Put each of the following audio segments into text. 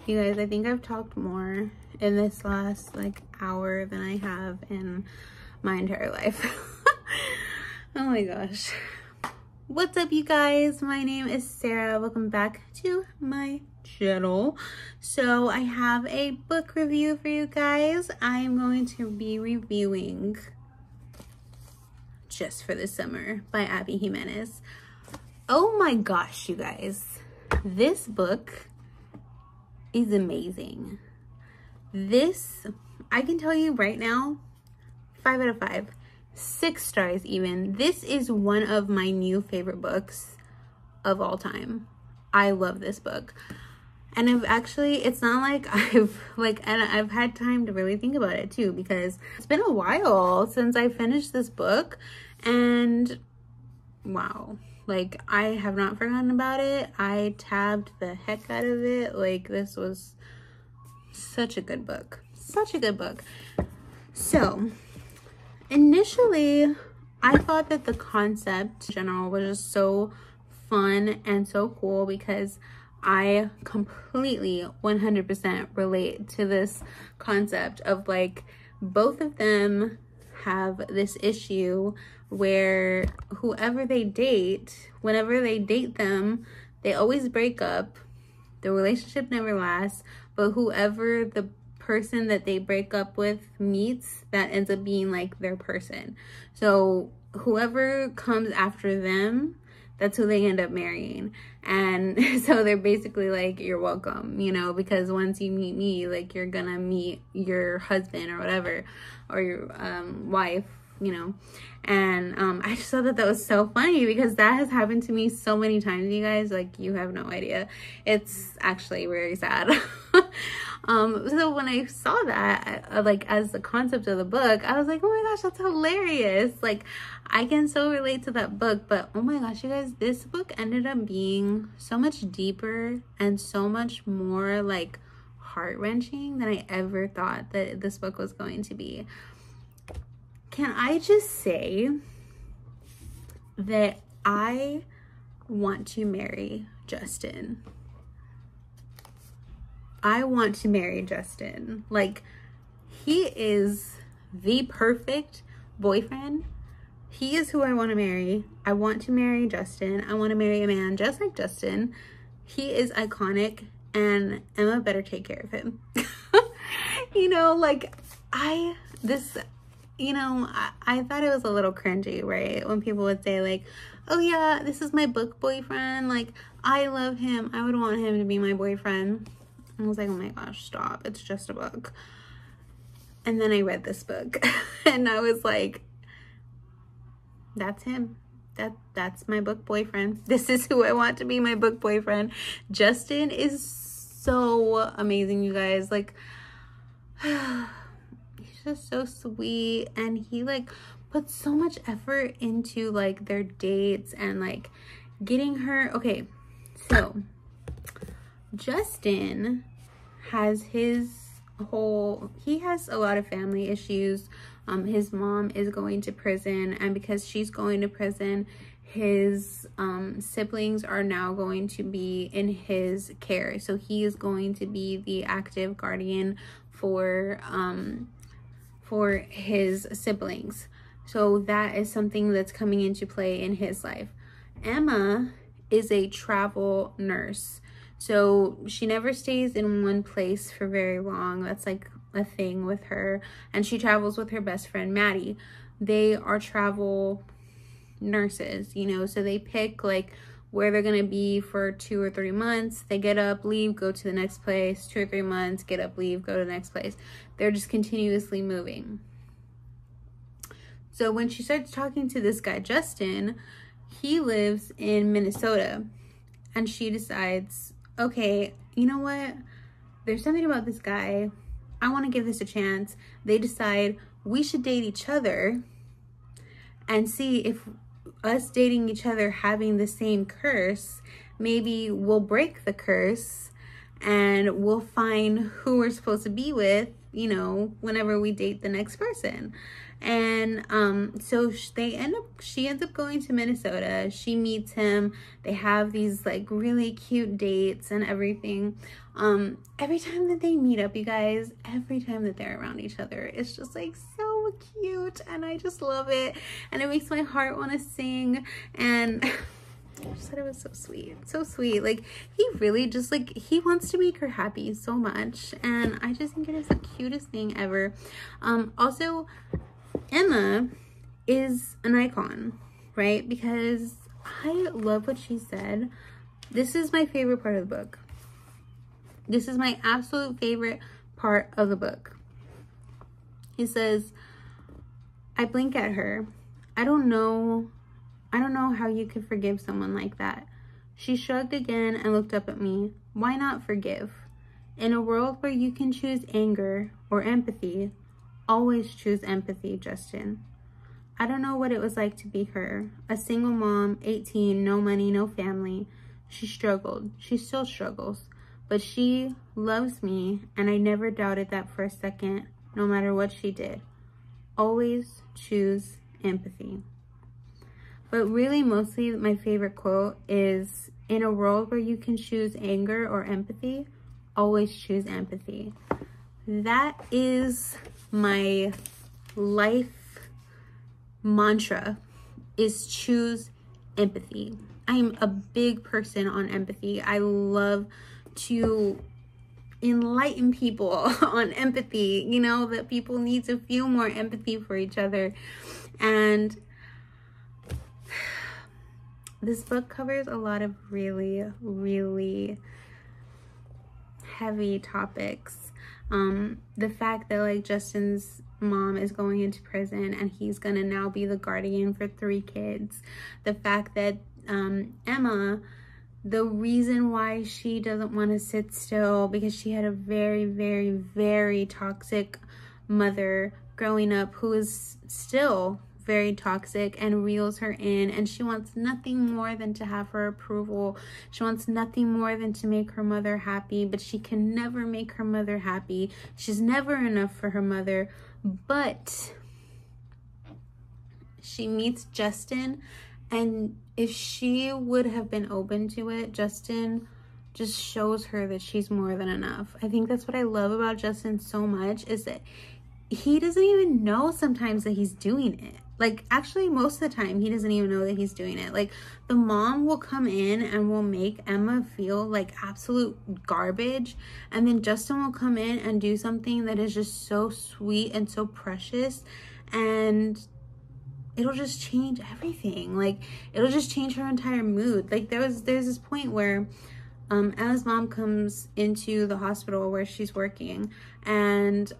You guys, I think I've talked more in this last like hour than I have in my entire life. Oh my gosh. What's up, you guys? My name is Sarah. Welcome back to my channel. So I have a book review for you guys. I'm going to be reviewing Just for the Summer by Abby Jimenez. Oh my gosh, you guys. This book is amazing. This, I can tell you right now, 5 out of 5. 6 stars even. This is one of my new favorite books of all time. I love this book. And I've actually, it's not like I've had time to really think about it too, because it's been a while since I finished this book, and wow, like I have not forgotten about it. I tabbed the heck out of it. Like, this was such a good book. Such a good book. So initially, I thought that the concept in general was just so fun and so cool, because I completely 100% relate to this concept of like both of them have this issue where whoever they date, whenever they date them, they always break up. The relationship never lasts, but whoever the person that they break up with meets, that ends up being like their person. So whoever comes after them, that's who they end up marrying. And so they're basically like, you're welcome, you know, because once you meet me, like, you're gonna meet your husband or whatever, or your wife, you know. And I just thought that that was so funny, because that has happened to me so many times, you guys, like, you have no idea. It's actually very sad. So when I saw that, like, as the concept of the book, I was like, oh my gosh, that's hilarious. Like, I can so relate to that book. But oh my gosh, you guys, this book ended up being so much deeper and so much more like heart-wrenching than I ever thought that this book was going to be. Can I just say that I want to marry Justin? I want to marry Justin. Like, he is the perfect boyfriend. He is who I want to marry. I want to marry Justin. I want to marry a man just like Justin. He is iconic, and Emma better take care of him. You know, like, I thought it was a little cringy, right? When people would say like, oh yeah, this is my book boyfriend. Like, I love him. I would want him to be my boyfriend. I was like, oh my gosh, stop. It's just a book. And then I read this book and I was like, that's him. That's my book boyfriend. This is who I want to be my book boyfriend. Justin is so amazing, you guys. Like, he's just so sweet, and he like puts so much effort into like their dates and like getting her. Okay, so Justin has he has a lot of family issues. His mom is going to prison, and because she's going to prison, his siblings are now going to be in his care. So he is going to be the active guardian for his siblings. So that is something that's coming into play in his life. Emma is a travel nurse. So she never stays in one place for very long. That's like a thing with her. And she travels with her best friend, Maddie. They are travel nurses, you know, so they pick like where they're going to be for 2 or 3 months. They get up, leave, go to the next place. 2 or 3 months, get up, leave, go to the next place. They're just continuously moving. So when she starts talking to this guy, Justin, he lives in Minnesota, and she decides, okay, you know what? There's something about this guy. I want to give this a chance. They decide we should date each other and see if us dating each other, having the same curse, maybe we'll break the curse and we'll find who we're supposed to be with, you know, whenever we date the next person. And so she ends up going to Minnesota. She meets him. They have these like really cute dates and everything. Every time that they meet up, you guys, every time that they're around each other, it's just like so cute, and I just love it, and it makes my heart want to sing. And I just thought it was so sweet, so sweet. Like, he really just like, he wants to make her happy so much, and I just think it is the cutest thing ever. Also, Emma is an icon, right? Because I love what she said. This is my favorite part of the book. This is my absolute favorite part of the book. He says, I blink at her. I don't know how you could forgive someone like that. She shrugged again and looked up at me. Why not forgive? In a world where you can choose anger or empathy, always choose empathy, Justin. I don't know what it was like to be her. A single mom, 18, no money, no family. She struggled. She still struggles. But she loves me, and I never doubted that for a second, no matter what she did. Always choose empathy. But really, mostly my favorite quote is, in a world where you can choose anger or empathy, always choose empathy. That is my life mantra, is choose empathy. I'm a big person on empathy. I love to enlighten people on empathy, you know, that people need to feel more empathy for each other. And this book covers a lot of really, really heavy topics. The fact that like Justin's mom is going into prison and he's gonna now be the guardian for 3 kids. The fact that Emma, the reason why she doesn't want to sit still, because she had a very, very, very toxic mother growing up who is still very toxic and reels her in, and she wants nothing more than to have her approval. She wants nothing more than to make her mother happy, but she can never make her mother happy. She's never enough for her mother. But she meets Justin, and if she would have been open to it, Justin just shows her that she's more than enough. I think that's what I love about Justin so much, is that he doesn't even know sometimes that he's doing it. Like, actually, most of the time, he doesn't even know that he's doing it. Like, the mom will come in and will make Emma feel like absolute garbage. And then Justin will come in and do something that is just so sweet and so precious. And it'll just change everything. Like, it'll just change her entire mood. Like, there's this point where Emma's mom comes into the hospital where she's working. And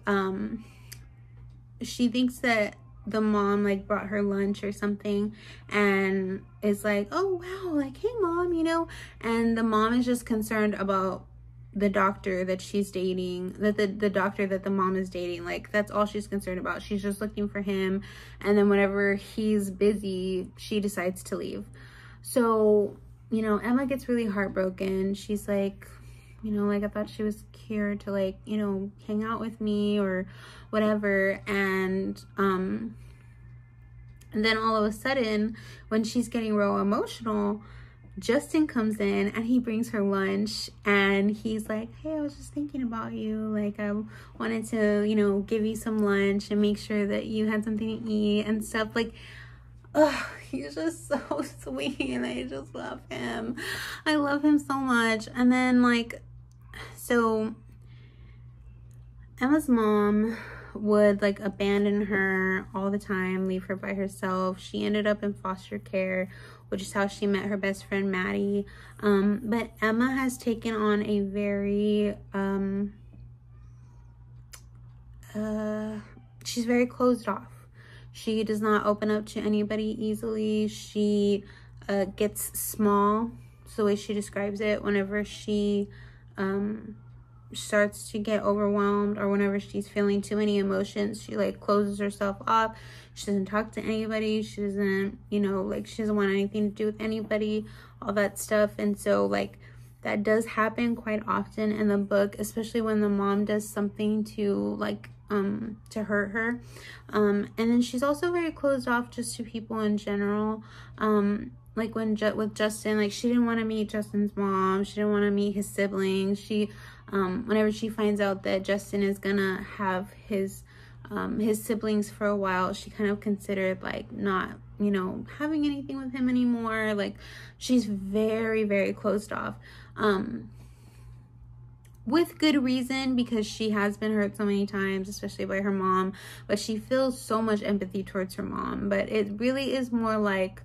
she thinks that the mom like brought her lunch or something, and is like, oh wow, like, hey mom, you know. And the mom is just concerned about the doctor that she's dating, that the doctor that the mom is dating. Like, that's all she's concerned about. She's just looking for him, and then whenever he's busy, she decides to leave. So, you know, Emma gets really heartbroken. She's like, you know, like, I thought she was here to, like, you know, hang out with me or whatever. And then all of a sudden, when she's getting real emotional, Justin comes in and he brings her lunch, and he's like, hey, I was just thinking about you. Like, I wanted to, you know, give you some lunch and make sure that you had something to eat and stuff. Like, oh, he's just so sweet, and I just love him. I love him so much. And then, like, so Emma's mom would like abandon her all the time, leave her by herself. She ended up in foster care, which is how she met her best friend Maddie. But Emma has taken on a very she's very closed off. She does not open up to anybody easily. She gets small. It's the way she describes it. Whenever she starts to get overwhelmed, or whenever she's feeling too many emotions, she like closes herself off. She doesn't talk to anybody. She doesn't, you know, like, she doesn't want anything to do with anybody, all that stuff. And so, like, that does happen quite often in the book, especially when the mom does something to like to hurt her. And then she's also very closed off just to people in general. Like with Justin, like she didn't want to meet Justin's mom. She didn't want to meet his siblings. She, whenever she finds out that Justin is gonna have his siblings for a while, she kind of considered like not, you know, having anything with him anymore. Like she's very, very closed off. With good reason, because she has been hurt so many times, especially by her mom, but she feels so much empathy towards her mom. But it really is more like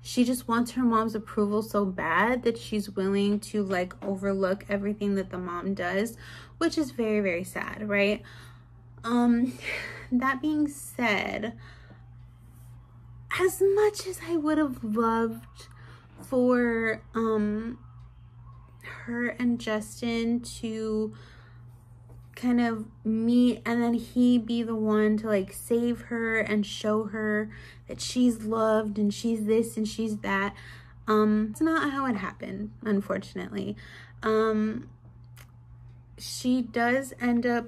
she just wants her mom's approval so bad that she's willing to like overlook everything that the mom does, which is very, very sad, right? That being said, as much as I would have loved for her and Justin to kind of meet, and then he be the one to like save her and show her that she's loved and she's this and she's that, it's not how it happened, unfortunately. She does end up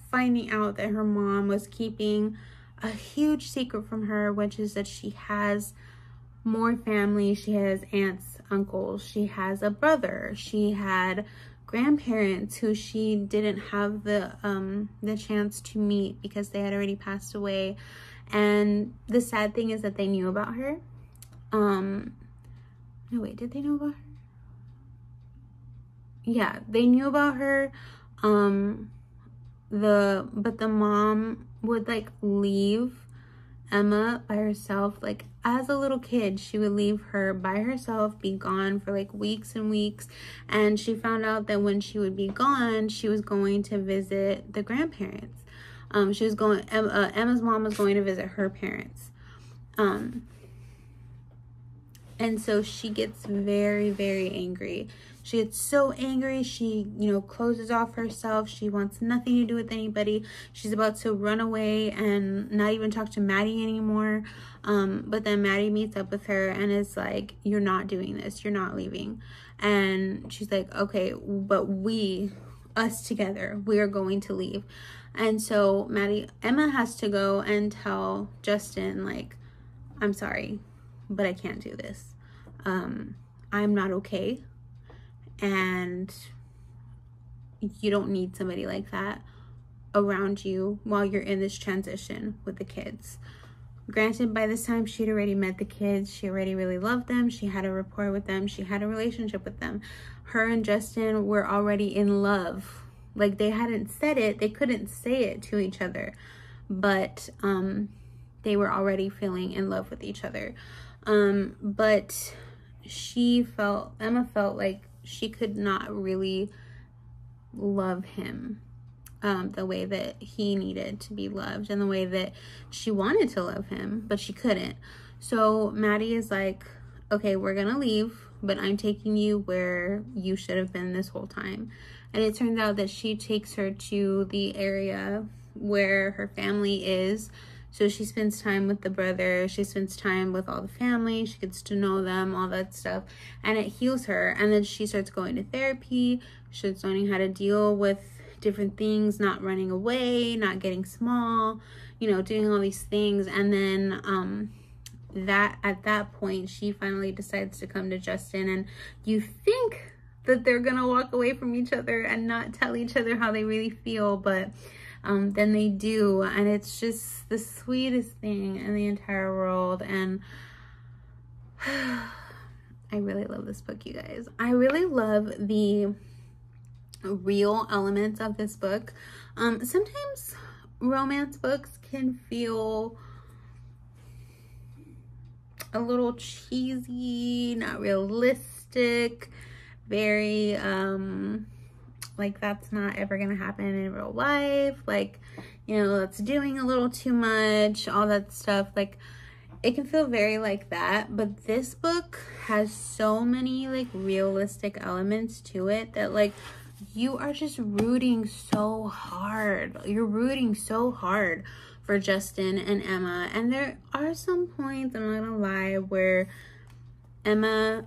finding out that her mom was keeping a huge secret from her, which is that she has more family. She has aunts, uncles, she has a brother, she had grandparents who she didn't have the chance to meet because they had already passed away. And the sad thing is that they knew about her. No, wait, did they know about her? Yeah, they knew about her. But the mom would like leave Emma by herself. Like as a little kid, she would leave her by herself, be gone for like weeks and weeks. And she found out that when she would be gone, she was going to visit the grandparents. She was going, Emma's mom was going to visit her parents. And so she gets very, very angry. She gets so angry, she, you know, closes off herself. She wants nothing to do with anybody. She's about to run away and not even talk to Maddie anymore. But then Maddie meets up with her and is like, you're not doing this. You're not leaving. And she's like, okay, but us together, we are going to leave. And so Emma has to go and tell Justin, like, I'm sorry, but I can't do this. I'm not okay. And you don't need somebody like that around you while you're in this transition with the kids. Granted, by this time she'd already met the kids. She already really loved them. She had a rapport with them. She had a relationship with them. Her and Justin were already in love. Like they hadn't said it. They couldn't say it to each other. But they were already feeling in love with each other. But Emma felt like she could not really love him the way that he needed to be loved and the way that she wanted to love him, but she couldn't. So Maddie is like, okay, we're gonna leave, but I'm taking you where you should have been this whole time. And it turns out that she takes her to the area where her family is. So she spends time with the brother, she spends time with all the family, she gets to know them, all that stuff, and it heals her. And then she starts going to therapy, she starts learning how to deal with different things, not running away, not getting small, you know, doing all these things. And then at that point, she finally decides to come to Justin, and you think that they're gonna walk away from each other and not tell each other how they really feel, but then they do, and it's just the sweetest thing in the entire world. And I really love this book, you guys. I really love the real elements of this book. Sometimes romance books can feel a little cheesy, not realistic, very like that's not ever gonna happen in real life, like, you know, that's doing a little too much, all that stuff. Like it can feel very like that, but this book has so many like realistic elements to it that like you are just rooting so hard. You're rooting so hard for Justin and Emma. And there are some points, I'm not gonna lie, where Emma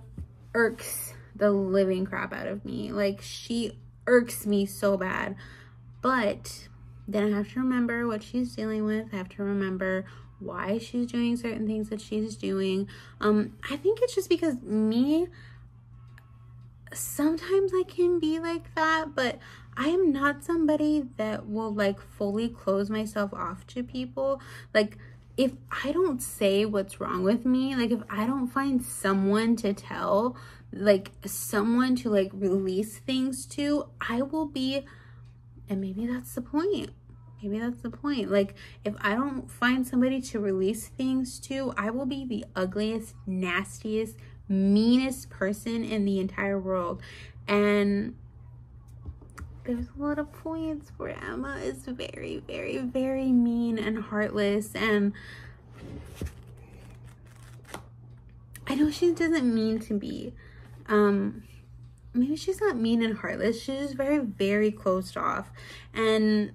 irks the living crap out of me. Like she irks me so bad, but then I have to remember what she's dealing with. I have to remember why she's doing certain things that she's doing. I think it's just because me, sometimes I can be like that, but I am not somebody that will like fully close myself off to people. Like, if I don't say what's wrong with me, like if I don't find someone to tell, like someone to like release things to, I will be, and maybe that's the point. Maybe that's the point. Like, if I don't find somebody to release things to, I will be the ugliest, nastiest, meanest person in the entire world. And there's a lot of points where Emma is very, very, very mean and heartless. And I know she doesn't mean to be. Maybe she's not mean and heartless. She's just very, very closed off. And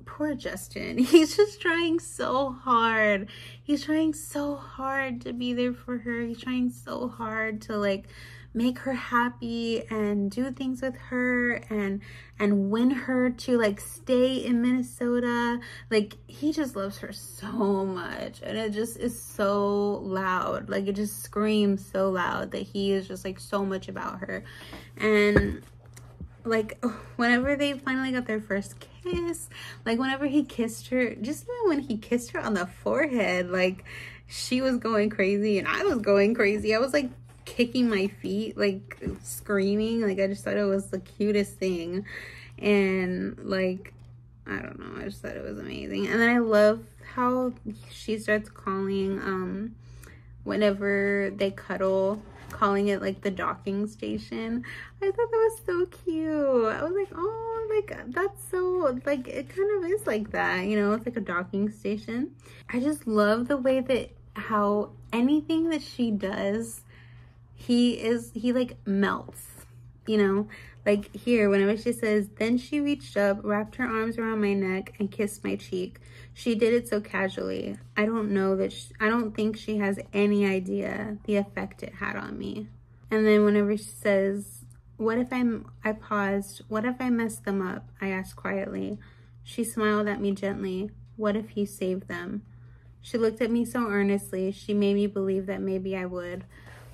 poor Justin, he's just trying so hard. He's trying so hard to be there for her. He's trying so hard to like make her happy and do things with her and win her to like stay in Minnesota. Like, he just loves her so much, and it just is so loud. Like, it just screams so loud that he is just like so much about her. And like, whenever they finally got their first kiss, like whenever he kissed her, just when he kissed her on the forehead, like she was going crazy and I was going crazy. I was like kicking my feet, like screaming. Like, I just thought it was the cutest thing. And like, I don't know, I just thought it was amazing. And then I love how she starts calling whenever they cuddle, calling it like the docking station. I thought that was so cute. I was like, oh, like that's so, like, it kind of is like that, you know, it's like a docking station. I just love the way that how anything that she does, he like melts, you know. Like here, whenever she says, then she reached up, wrapped her arms around my neck and kissed my cheek. She did it so casually. I don't think she has any idea the effect it had on me. And then whenever she says, I paused, what if I messed them up? I asked quietly. She smiled at me gently. What if he saved them? She looked at me so earnestly, she made me believe that maybe I would.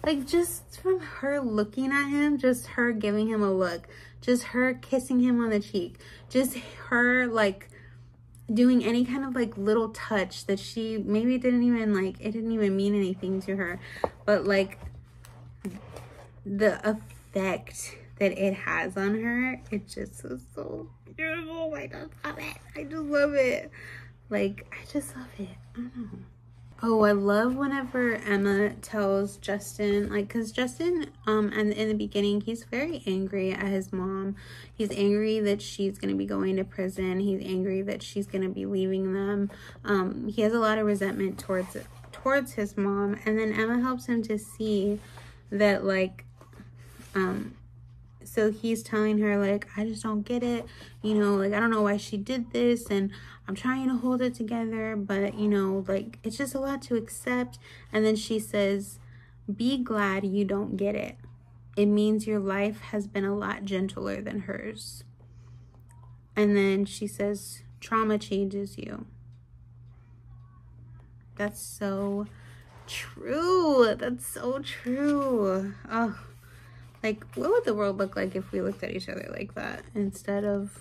Like, just from her looking at him, just her giving him a look, just her kissing him on the cheek, just her like doing any kind of like little touch that she maybe didn't even like, it didn't even mean anything to her, but like the effect that it has on her, it just is so beautiful. I just love it. I just love it. Like, I just love it. I don't know. Oh, I love whenever Emma tells Justin, like, because Justin, and in the beginning, he's very angry at his mom. He's angry that she's going to be going to prison. He's angry that she's going to be leaving them. He has a lot of resentment towards his mom. And then Emma helps him to see that, like, so he's telling her, like, I just don't get it, you know, like, I don't know why she did this, and I'm trying to hold it together, but, you know, like, it's just a lot to accept. And then she says, be glad you don't get it. It means your life has been a lot gentler than hers. And then she says, trauma changes you. That's so true. That's so true. Oh. Like, what would the world look like if we looked at each other like that instead of,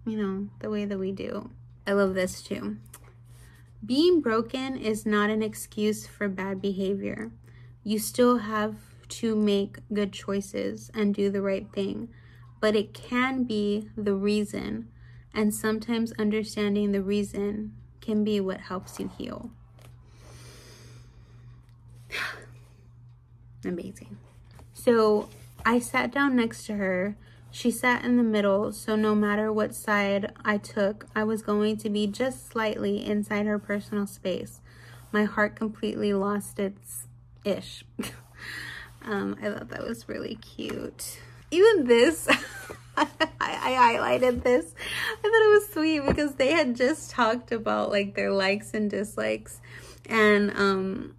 you know, the way that we do? I love this too. Being broken is not an excuse for bad behavior. You still have to make good choices and do the right thing, but it can be the reason, and sometimes understanding the reason can be what helps you heal. Amazing. So I sat down next to her. She sat in the middle, so no matter what side I took, I was going to be just slightly inside her personal space. My heart completely lost its ish. I thought that was really cute. Even this, I highlighted this. I thought it was sweet because they had just talked about like their likes and dislikes, and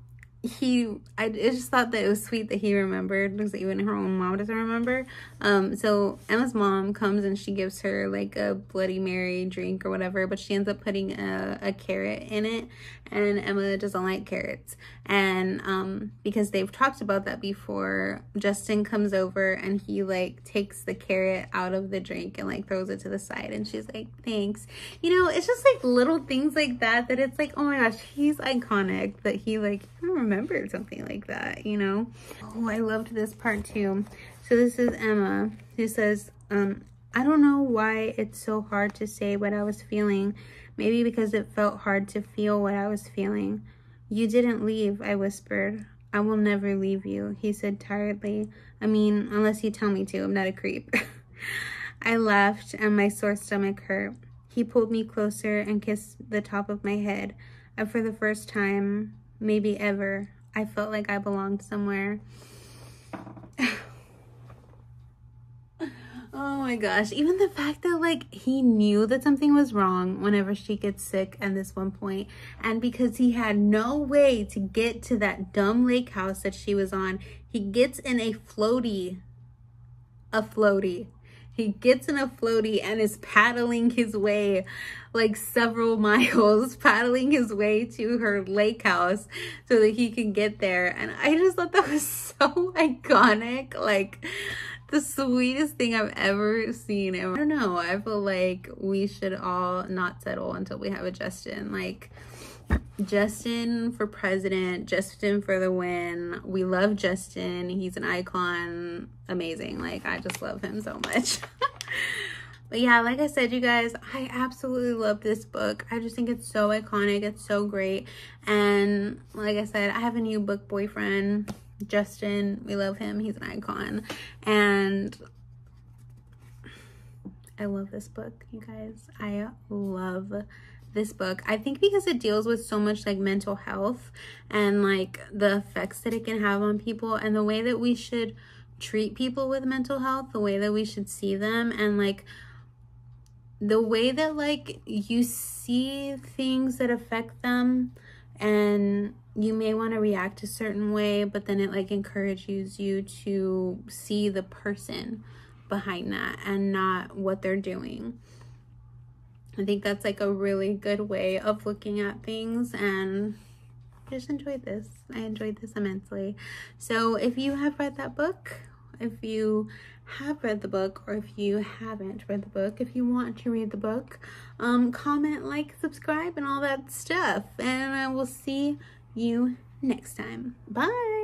I just thought that it was sweet that he remembered, because even her own mom doesn't remember. So Emma's mom comes and she gives her like a Bloody Mary drink or whatever, but she ends up putting a carrot in it, and Emma doesn't like carrots. And because they've talked about that before, Justin comes over and he like takes the carrot out of the drink and like throws it to the side, and she's like, thanks. You know, it's just like little things like that it's like, oh my gosh, he's iconic that he like remembered something like that, you know. Oh, I loved this part too. So this is Emma who says, I don't know why it's so hard to say what I was feeling. Maybe because it felt hard to feel what I was feeling. You didn't leave, I whispered. I will never leave you, he said tiredly. I mean, unless you tell me to, I'm not a creep. I laughed and my sore stomach hurt. He pulled me closer and kissed the top of my head. And for the first time, maybe ever, I felt like I belonged somewhere. Oh my gosh, even the fact that like he knew that something was wrong whenever she gets sick at this one point, and because he had no way to get to that dumb lake house that she was on, he gets in a floaty. He gets in a floaty and is paddling his way like several miles, paddling his way to her lake house so that he can get there. And I just thought that was so iconic. Like, the sweetest thing I've ever seen. And I don't know, I feel like we should all not settle until we have a Justin. Like, Justin for president, Justin for the win. We love Justin. He's an icon. Amazing. Like, I just love him so much. But yeah, like I said, you guys, I absolutely love this book. I just think it's so iconic. It's so great. And like I said, I have a new book boyfriend, Justin. We love him. He's an icon. And I love this book, you guys. I love this book. I think because it deals with so much like mental health and like the effects that it can have on people, and the way that we should treat people with mental health, the way that we should see them, and like the way that like you see things that affect them, and you may want to react a certain way, but then it like encourages you to see the person behind that and not what they're doing. I think that's like a really good way of looking at things, and I just enjoyed this. I enjoyed this immensely. So if you have read that book, if you have read the book, or if you haven't read the book, if you want to read the book, comment, like, subscribe, and all that stuff. And I will see you next time. Bye.